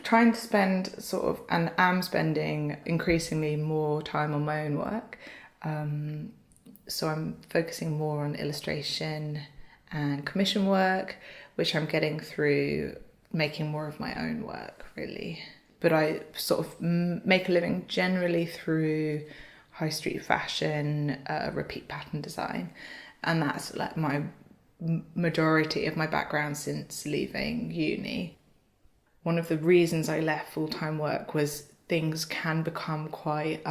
trying to spend and am spending increasingly more time on my own work. So I'm focusing more on illustration and commission work, which I'm getting through making more of my own work, really. But I sort of make a living generally through high street fashion, repeat pattern design. And that's like my majority of my background since leaving uni. One of the reasons I left full-time work was things can become quite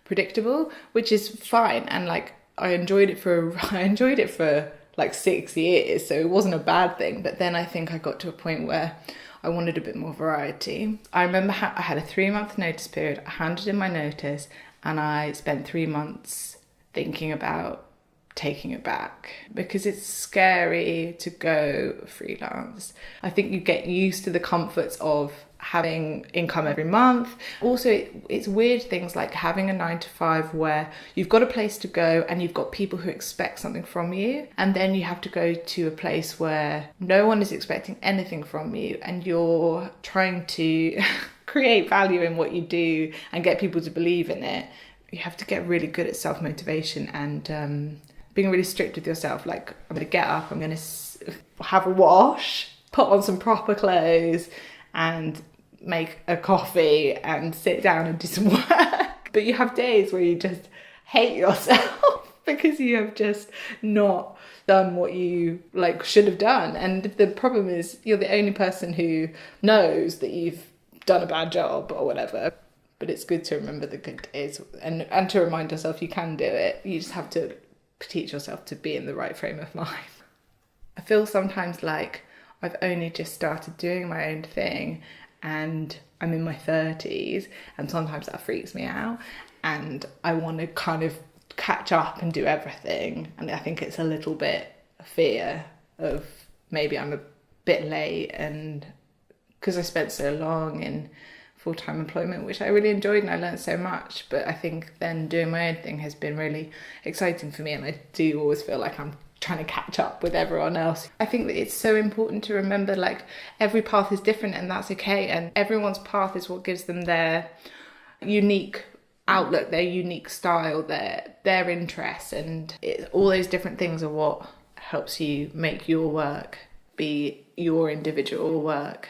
predictable, which is fine. And like I enjoyed it for like 6 years, so it wasn't a bad thing. But then I think I got to a point where I wanted a bit more variety. I remember I had a 3-month notice period. I handed in my notice and I spent 3 months thinking about taking it back because it's scary to go freelance. I think you get used to the comforts of having income every month. Also, it's weird things like having a 9 to 5 where you've got a place to go and you've got people who expect something from you, and then you have to go to a place where no one is expecting anything from you and you're trying to create value in what you do and get people to believe in it. You have to get really good at self-motivation and being really strict with yourself. Like, I'm going to get up, I'm going to have a wash, put on some proper clothes and make a coffee and sit down and do some work. But you have days where you just hate yourself because you have just not done what you like should have done. And the problem is you're the only person who knows that you've done a bad job or whatever. But it's good to remember the good days and to remind yourself you can do it. You just have to teach yourself to be in the right frame of mind. I feel sometimes like I've only just started doing my own thing and I'm in my 30s, and sometimes that freaks me out and I want to kind of catch up and do everything, and I think it's a little bit a fear of maybe I'm a bit late, and because I spent so long in full-time employment, which I really enjoyed and I learned so much, but I think then doing my own thing has been really exciting for me, and I do always feel like I'm trying to catch up with everyone else. I think that it's so important to remember like every path is different and that's okay, and everyone's path is what gives them their unique outlook, their unique style, their interests, and all those different things are what helps you make your work be your individual work.